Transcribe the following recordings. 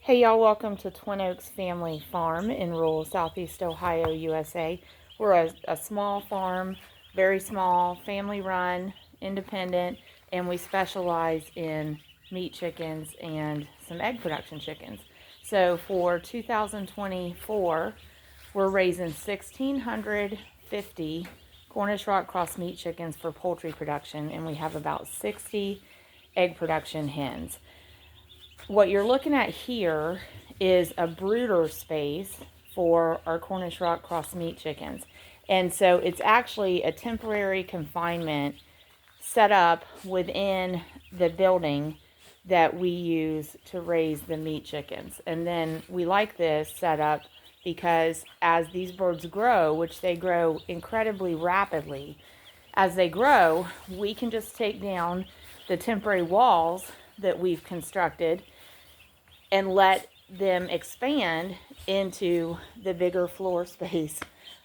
Hey y'all, welcome to Twin Oaks Family Farm in rural southeast Ohio, USA. We're a small farm, very small, family run, independent, and we specialize in meat chickens and some egg production chickens. So for 2024, we're raising 1,650 Cornish Rock Cross meat chickens for poultry production, and we have about 60 egg production hens. What you're looking at here is a brooder space for our Cornish Rock Cross meat chickens. And so it's actually a temporary confinement set up within the building that we use to raise the meat chickens. And then we like this setup because as these birds grow, which they grow incredibly rapidly, as they grow, we can just take down the temporary walls that we've constructed and let them expand into the bigger floor space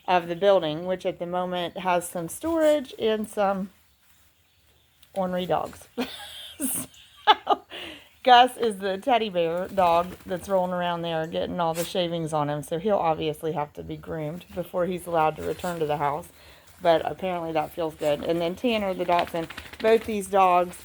of the building, which at the moment has some storage and some ornery dogs. So, Gus is the teddy bear dog that's rolling around there getting all the shavings on him, so he'll obviously have to be groomed before he's allowed to return to the house, but apparently that feels good. And then Tanner the dachshund, both these dogs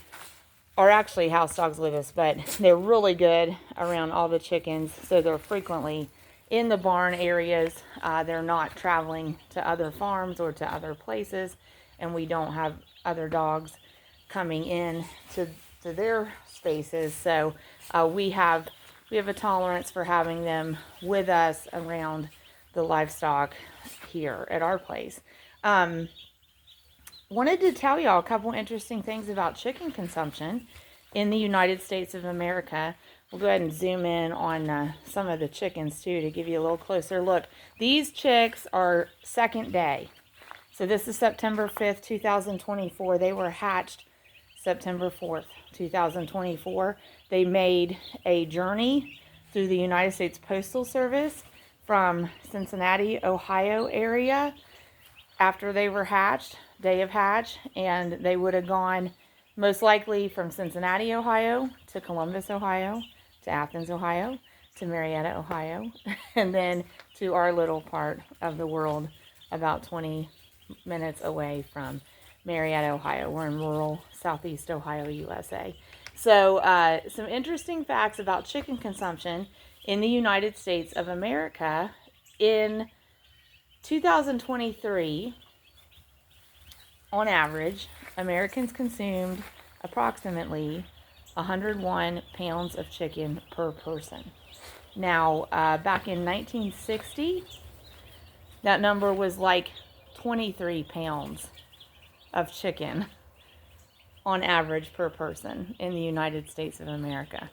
are actually house dogs with us, but they're really good around all the chickens, so they're frequently in the barn areas. They're not traveling to other farms or to other places, and we don't have other dogs coming in to their spaces, so we have a tolerance for having them with us around the livestock here at our place. Wanted to tell y'all a couple interesting things about chicken consumption in the United States of America. We'll go ahead and zoom in on some of the chickens too to give you a little closer look. These chicks are second day. So this is September 5th, 2024. They were hatched September 4th, 2024. They made a journey through the United States Postal Service from Cincinnati, Ohio area after they were hatched, day of hatch, and they would have gone most likely from Cincinnati, Ohio to Columbus, Ohio, to Athens, Ohio, to Marietta, Ohio, and then to our little part of the world about 20 minutes away from Marietta, Ohio. We're in rural southeast Ohio, USA. So some interesting facts about chicken consumption in the United States of America. In 2023, on average, Americans consumed approximately 101 pounds of chicken per person. Now, back in 1960, that number was like 23 pounds of chicken on average per person in the United States of America.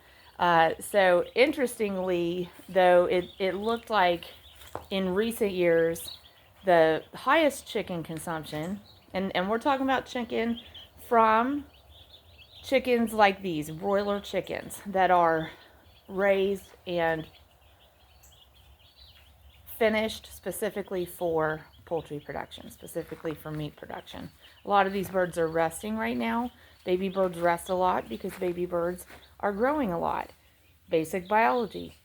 So interestingly, though, it looked like in recent years, the highest chicken consumption, and we're talking about chicken from chickens like these, broiler chickens that are raised and finished specifically for poultry production, specifically for meat production. A lot of these birds are resting right now. Baby birds rest a lot because baby birds are growing a lot. Basic biology.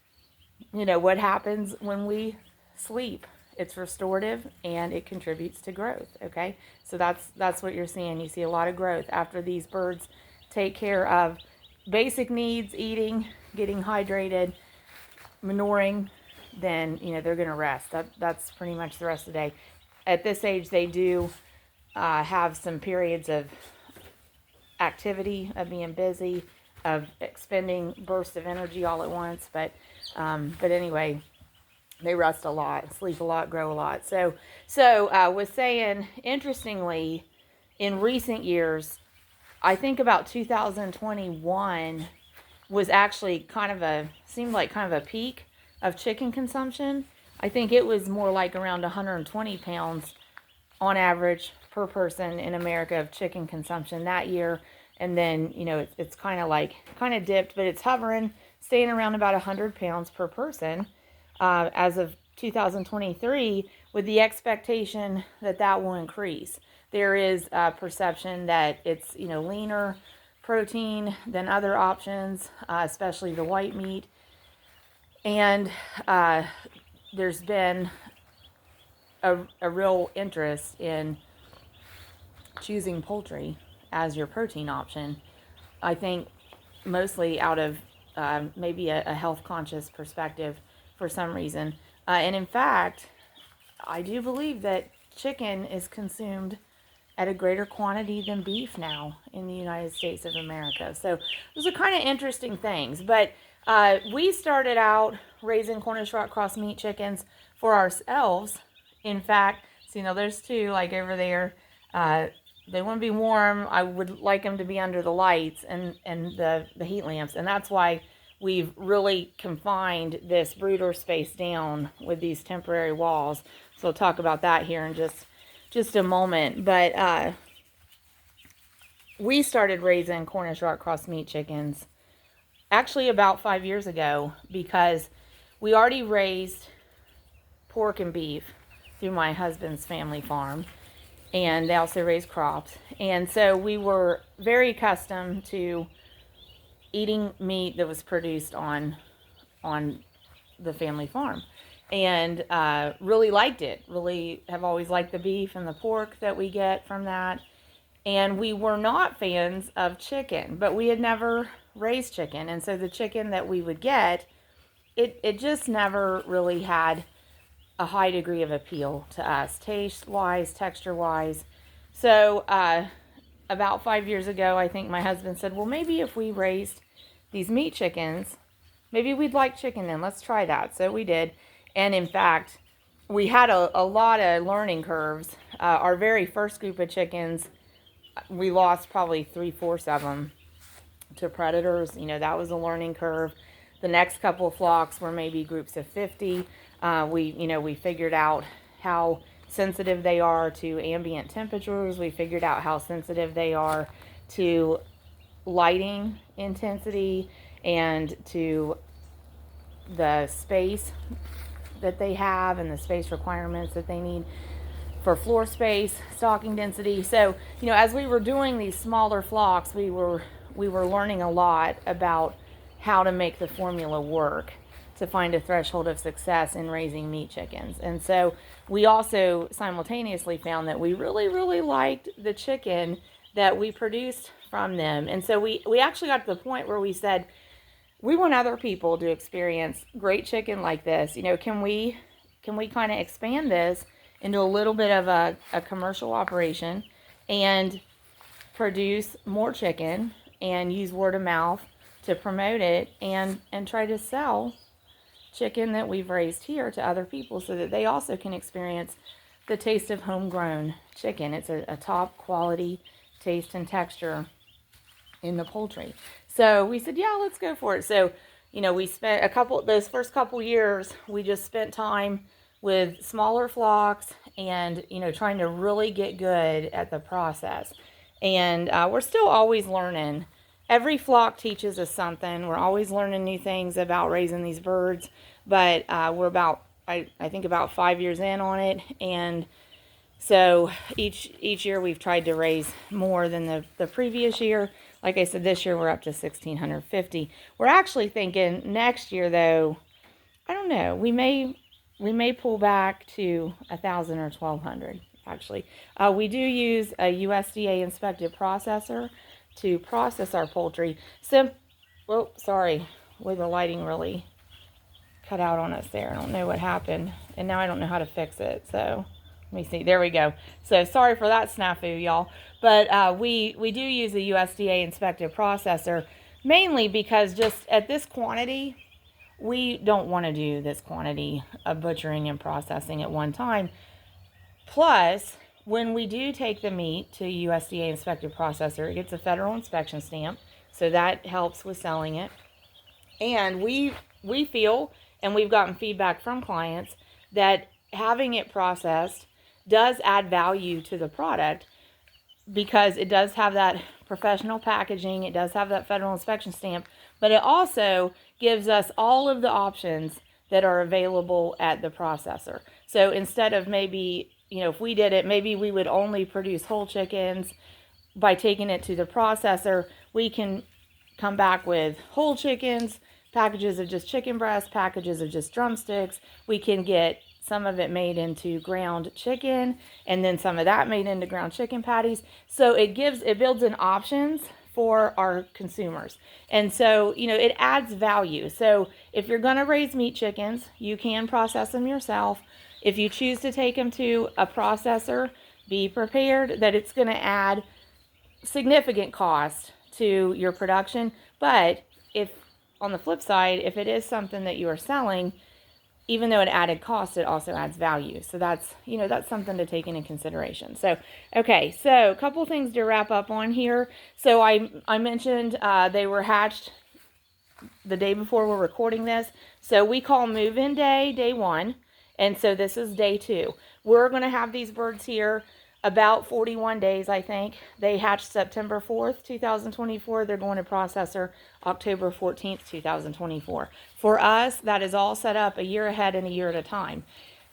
You know, what happens when we sleep? It's restorative and it contributes to growth, okay? So that's what you're seeing. You see a lot of growth after these birds take care of basic needs, eating, getting hydrated, manuring, then, you know, they're going to rest. That's pretty much the rest of the day. At this age, they do have some periods of activity, of being busy, of expending bursts of energy all at once. But anyway, they rest a lot, sleep a lot, grow a lot. So was saying, interestingly, in recent years, I think about 2021 was actually seemed like kind of a peak of chicken consumption. I think it was more like around 120 pounds on average per person in America of chicken consumption that year. And then, you know, it's kind of dipped, but it's hovering, staying around about 100 pounds per person as of 2023, with the expectation that that will increase. There is a perception that it's, you know, leaner protein than other options, especially the white meat. And there's been a real interest in choosing poultry as your protein option. I think mostly out of maybe a health conscious perspective for some reason. And in fact, I do believe that chicken is consumed at a greater quantity than beef now in the United States of America. So those are kind of interesting things. But we started out raising Cornish rock cross meat chickens for ourselves. In fact, so, there's two like over there. They want to be warm. I would like them to be under the lights and the heat lamps. And that's why we've really confined this brooder space down with these temporary walls. So we'll talk about that here in just a moment. But we started raising Cornish rock cross meat chickens actually about 5 years ago because we already raised pork and beef through my husband's family farm, and they also raise crops. And so we were very accustomed to eating meat that was produced on the family farm, and really liked it. Really have always liked the beef and the pork that we get from that. And we were not fans of chicken, but we had never raised chicken. And so the chicken that we would get, it just never really had a high degree of appeal to us, taste-wise, texture-wise. So about 5 years ago, I think my husband said, well, maybe if we raised these meat chickens, maybe we'd like chicken then. Let's try that. So we did. And in fact, we had a lot of learning curves. Our very first group of chickens, we lost probably 3/4 of them to predators. That was a learning curve. The next couple of flocks were maybe groups of 50. We figured out how sensitive they are to ambient temperatures. We figured out how sensitive they are to lighting intensity and to the space that they have and the space requirements that they need for floor space, stocking density. So, as we were doing these smaller flocks, we were learning a lot about how to make the formula work to find a threshold of success in raising meat chickens. And so we also simultaneously found that we really, really liked the chicken that we produced from them. And so we actually got to the point where we said, we want other people to experience great chicken like this. Can we kind of expand this into a little bit of a commercial operation and produce more chicken and use word of mouth to promote it and try to sell chicken that we've raised here to other people so that they also can experience the taste of homegrown chicken. It's a top quality taste and texture in the poultry. So we said, yeah, let's go for it. So, we spent those first couple years, we just spent time with smaller flocks and, trying to really get good at the process. And we're still always learning. Every flock teaches us something. We're always learning new things about raising these birds. But we're about, I think about 5 years in on it. And so each year we've tried to raise more than the previous year. Like I said, this year we're up to 1,650. We're actually thinking next year, though, I don't know, we may pull back to 1,000 or 1,200, actually. We do use a USDA inspected processor to process our poultry. Sorry, the lighting really cut out on us there. I don't know what happened, and now I don't know how to fix it. So let me see. There we go. So sorry for that snafu, y'all. But we do use a USDA inspected processor mainly because just at this quantity, we don't want to do this quantity of butchering and processing at one time. Plus, when we do take the meat to a USDA inspected processor, it gets a federal inspection stamp, so that helps with selling it. And we feel, and we've gotten feedback from clients, that having it processed does add value to the product because it does have that professional packaging, it does have that federal inspection stamp, but it also gives us all of the options that are available at the processor. So instead of maybe, if we did it, maybe we would only produce whole chickens. By taking it to the processor, we can come back with whole chickens, packages of just chicken breast, packages of just drumsticks. We can get some of it made into ground chicken, and then some of that made into ground chicken patties. So it builds in options for our consumers. And so, it adds value. So if you're going to raise meat chickens, you can process them yourself. If you choose to take them to a processor, be prepared that it's going to add significant cost to your production. But if, on the flip side, if it is something that you are selling, even though it added cost, it also adds value. So that's something to take into consideration. So, okay, so a couple things to wrap up on here. So I mentioned they were hatched the day before we're recording this. So we call move-in day 1. And so this is day 2. We're going to have these birds here about 41 days, I think. They hatched September 4th, 2024. They're going to processor October 14th, 2024. For us, that is all set up a year ahead and a year at a time.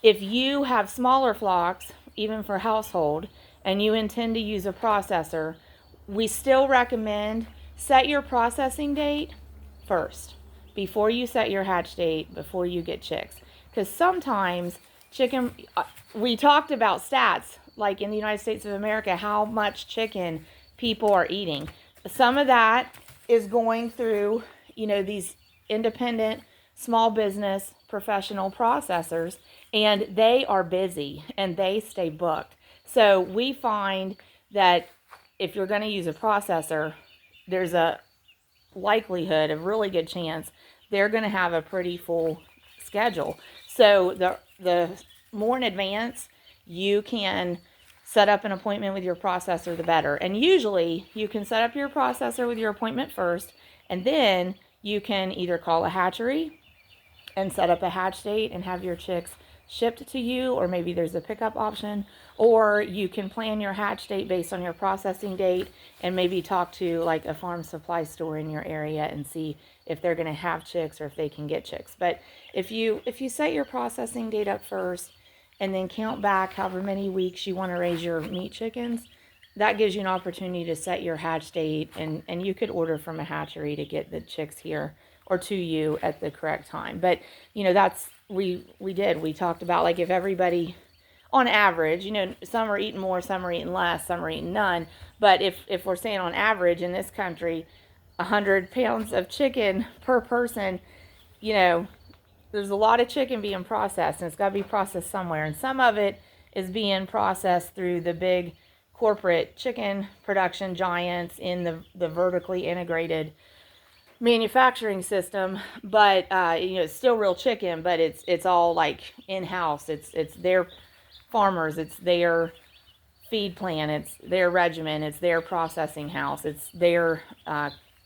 If you have smaller flocks, even for household, and you intend to use a processor, we still recommend set your processing date first before you set your hatch date, before you get chicks. Because sometimes chicken, we talked about stats, like in the United States of America, how much chicken people are eating. Some of that is going through, these independent, small business, professional processors, and they are busy and they stay booked. So we find that if you're going to use a processor, there's a likelihood, a really good chance, they're going to have a pretty full schedule. So the more in advance you can set up an appointment with your processor, the better. And usually you can set up your processor with your appointment first, and then you can either call a hatchery and set up a hatch date and have your chicks shipped to you, or maybe there's a pickup option, or you can plan your hatch date based on your processing date and maybe talk to like a farm supply store in your area and see if they're going to have chicks or if they can get chicks. But if you set your processing date up first and then count back however many weeks you want to raise your meat chickens, that gives you an opportunity to set your hatch date, and you could order from a hatchery to get the chicks here or to you at the correct time. But that's we talked about, like, if everybody on average, some are eating more, some are eating less, some are eating none, but if we're saying on average in this country 100 pounds of chicken per person, there's a lot of chicken being processed, and it's got to be processed somewhere. And some of it is being processed through the big corporate chicken production giants in the vertically integrated manufacturing system. But it's still real chicken, but it's all like in-house. It's their farmers, it's their feed plan, it's their regimen, it's their processing house, it's their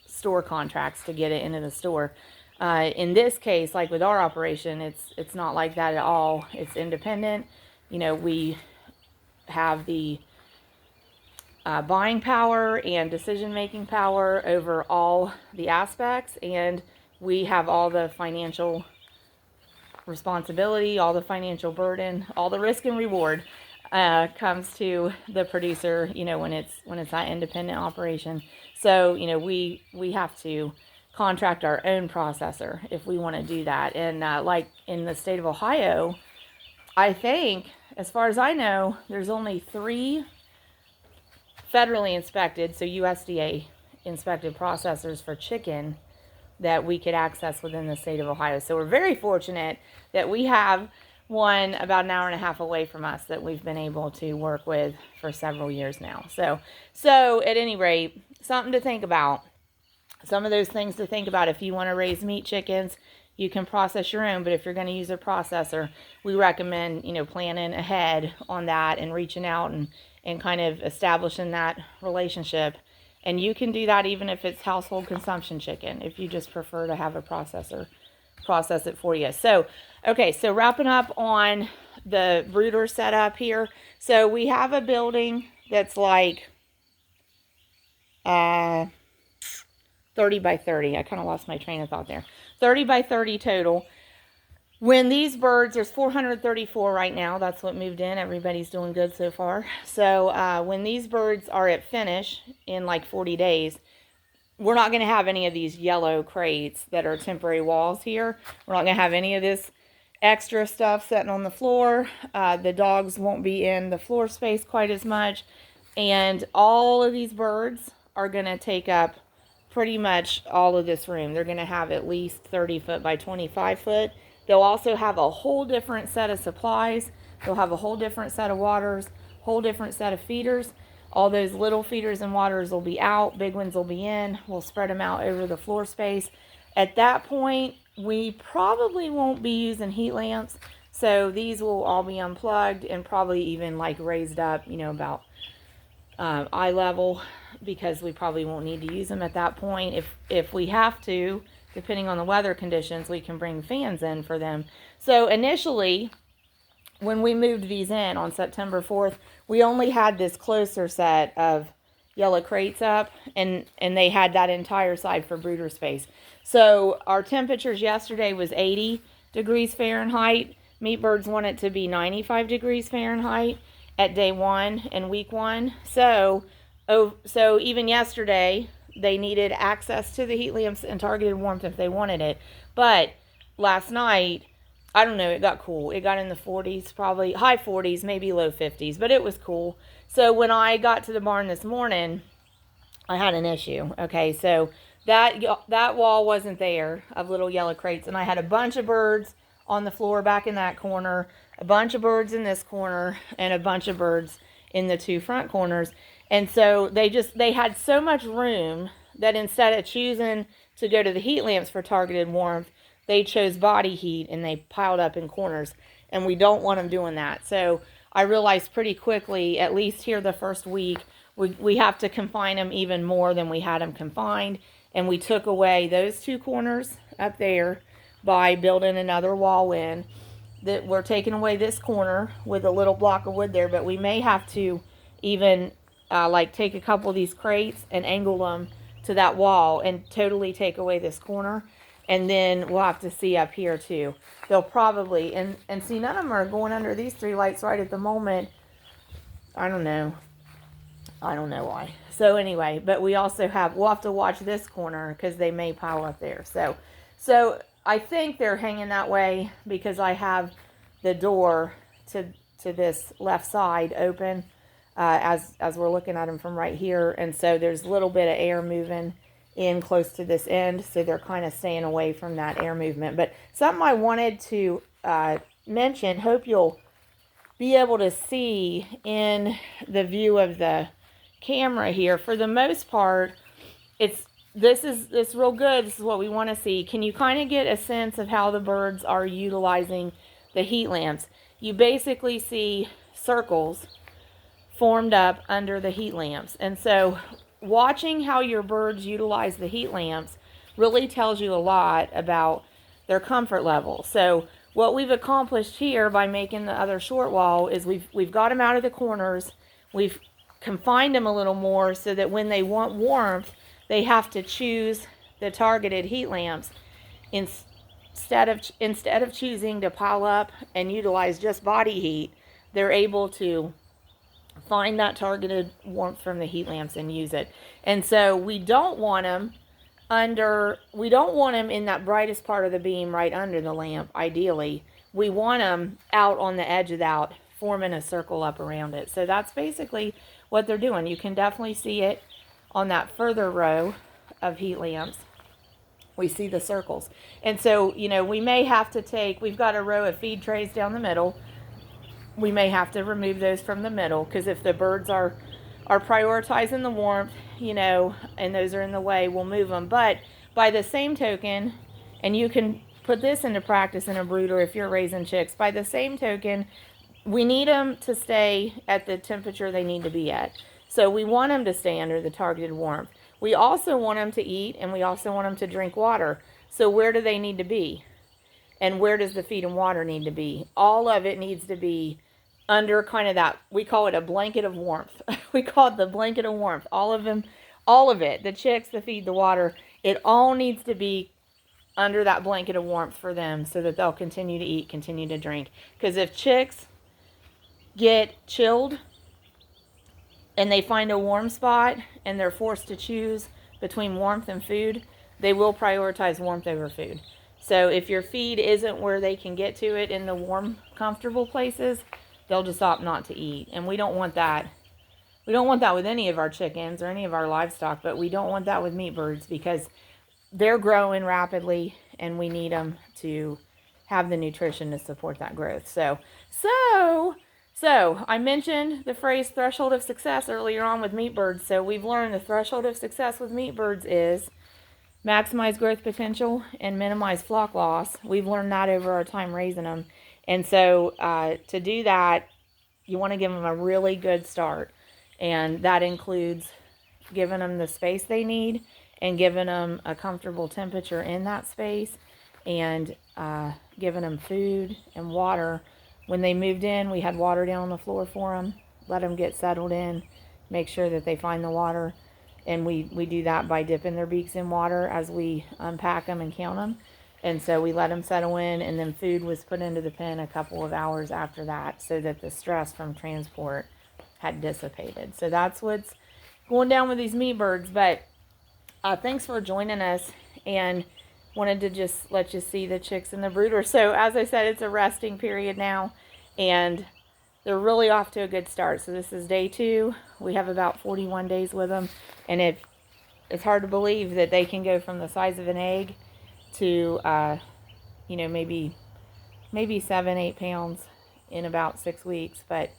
store contracts to get it into the store. In this case, like with our operation, it's not like that at all. It's independent. We have the buying power and decision-making power over all the aspects, and we have all the financial responsibility, all the financial burden, all the risk and reward comes to the producer, when it's that independent operation. So, we have to contract our own processor if we want to do that. And like in the state of Ohio, I think, as far as I know, there's only 3 federally inspected, so USDA inspected processors for chicken that we could access within the state of Ohio. So we're very fortunate that we have one about an hour and a half away from us that we've been able to work with for several years now. So at any rate, something to think about. Some of those things to think about. If you want to raise meat chickens, you can process your own, but if you're going to use a processor, we recommend, planning ahead on that and reaching out and kind of establishing that relationship. And you can do that even if it's household consumption chicken, if you just prefer to have a processor process it for you. So, okay, so wrapping up on the brooder setup here. So we have a building that's like 30 by 30. I kind of lost my train of thought there. 30 by 30 total. When these birds, there's 434 right now. That's what moved in. Everybody's doing good so far. So when these birds are at finish in like 40 days, we're not going to have any of these yellow crates that are temporary walls here. We're not going to have any of this extra stuff sitting on the floor. The dogs won't be in the floor space quite as much. And all of these birds are going to take up pretty much all of this room. They're going to have at least 30 foot by 25 foot. They'll also have a whole different set of supplies. They'll have a whole different set of waters, whole different set of feeders. All those little feeders and waters will be out. Big ones will be in. We'll spread them out over the floor space. At that point, we probably won't be using heat lamps. So these will all be unplugged and probably even like raised up, you know, about eye level, because we probably won't need to use them at that point. If we have to, depending on the weather conditions, we can bring fans in for them. So initially, when we moved these in on September 4th, we only had this closer set of yellow crates up, and they had that entire side for brooder space. So our temperatures yesterday was 80 degrees Fahrenheit. Meat birds want it to be 95 degrees Fahrenheit at day 1 and week 1. So even yesterday, they needed access to the heat lamps and targeted warmth if they wanted it. But last night, I don't know, it got cool. It got in the 40s, probably high 40s, maybe low 50s, but it was cool. So when I got to the barn this morning, I had an issue. Okay, so that wall wasn't there of little yellow crates, and I had a bunch of birds on the floor back in that corner, a bunch of birds in this corner, and a bunch of birds in the 2 front corners. And so they had so much room that instead of choosing to go to the heat lamps for targeted warmth, they chose body heat and they piled up in corners. And we don't want them doing that. So I realized pretty quickly, at least here the first week, we have to confine them even more than we had them confined. And we took away those 2 corners up there by building another wall in. That we're taking away this corner with a little block of wood there, but we may have to even like take a couple of these crates and angle them to that wall and totally take away this corner. And then we'll have to see up here too. They'll probably, and see, none of them are going under these 3 lights right at the moment. I don't know why. So anyway, but we'll have to watch this corner because they may pile up there. So I think they're hanging that way because I have the door to this left side open as we're looking at them from right here. And so there's a little bit of air moving in close to this end. So they're kind of staying away from that air movement. But something I wanted to mention, hope you'll be able to see in the view of the camera here. For the most part, this is real good. This is what we want to see. Can you kind of get a sense of how the birds are utilizing the heat lamps? You basically see circles formed up under the heat lamps. And so watching how your birds utilize the heat lamps really tells you a lot about their comfort level. So what we've accomplished here by making the other short wall is we've got them out of the corners. We've confined them a little more so that when they want warmth, they have to choose the targeted heat lamps instead of choosing to pile up and utilize just body heat. They're able to find that targeted warmth from the heat lamps and use it. And so we don't want them in that brightest part of the beam right under the lamp. Ideally, we want them out on the edge of that, forming a circle up around it. So that's basically what they're doing. You can definitely see it on that further row of heat lamps. We see the circles. And so, we may have to we've got a row of feed trays down the middle. We may have to remove those from the middle, because if the birds are prioritizing the warmth, and those are in the way, we'll move them. But by the same token, and you can put this into practice in a brooder if you're raising chicks, by the same token, we need them to stay at the temperature they need to be at. So we want them to stay under the targeted warmth. We also want them to eat, and we also want them to drink water. So where do they need to be? And where does the feed and water need to be? All of it needs to be under kind of that, we call it a blanket of warmth. We call it the blanket of warmth. All of them, all of it, the chicks, the feed, the water, it all needs to be under that blanket of warmth for them so that they'll continue to eat, continue to drink. Because if chicks get chilled and they find a warm spot and they're forced to choose between warmth and food, they will prioritize warmth over food. So if your feed isn't where they can get to it in the warm, comfortable places, they'll just opt not to eat. And we don't want that. We don't want that with any of our chickens or any of our livestock, but we don't want that with meat birds because they're growing rapidly and we need them to have the nutrition to support that growth. So I mentioned the phrase threshold of success earlier on with meat birds. So we've learned the threshold of success with meat birds is maximize growth potential and minimize flock loss. We've learned that over our time raising them. And so to do that, you want to give them a really good start. And that includes giving them the space they need and giving them a comfortable temperature in that space and giving them food and water. When they moved in, we had water down on the floor for them, let them get settled in, make sure that they find the water. And we do that by dipping their beaks in water as we unpack them and count them. And so we let them settle in, and then food was put into the pen a couple of hours after that so that the stress from transport had dissipated. So that's what's going down with these meat birds. But thanks for joining us, and wanted to just let you see the chicks and the brooder. So as I said, it's a resting period now, and they're really off to a good start. So this is day 2. We have about 41 days with them. And it's hard to believe that they can go from the size of an egg to, maybe 7-8 pounds in about 6 weeks. But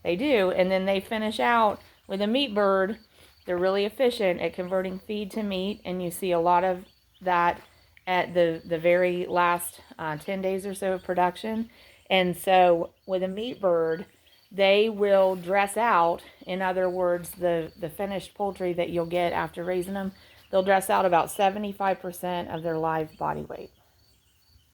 they do. And then they finish out with a meat bird. They're really efficient at converting feed to meat. And you see a lot of that at the very last 10 days or so of production. And so with a meat bird, they will dress out. In other words, the finished poultry that you'll get after raising them, they'll dress out about 75% of their live body weight.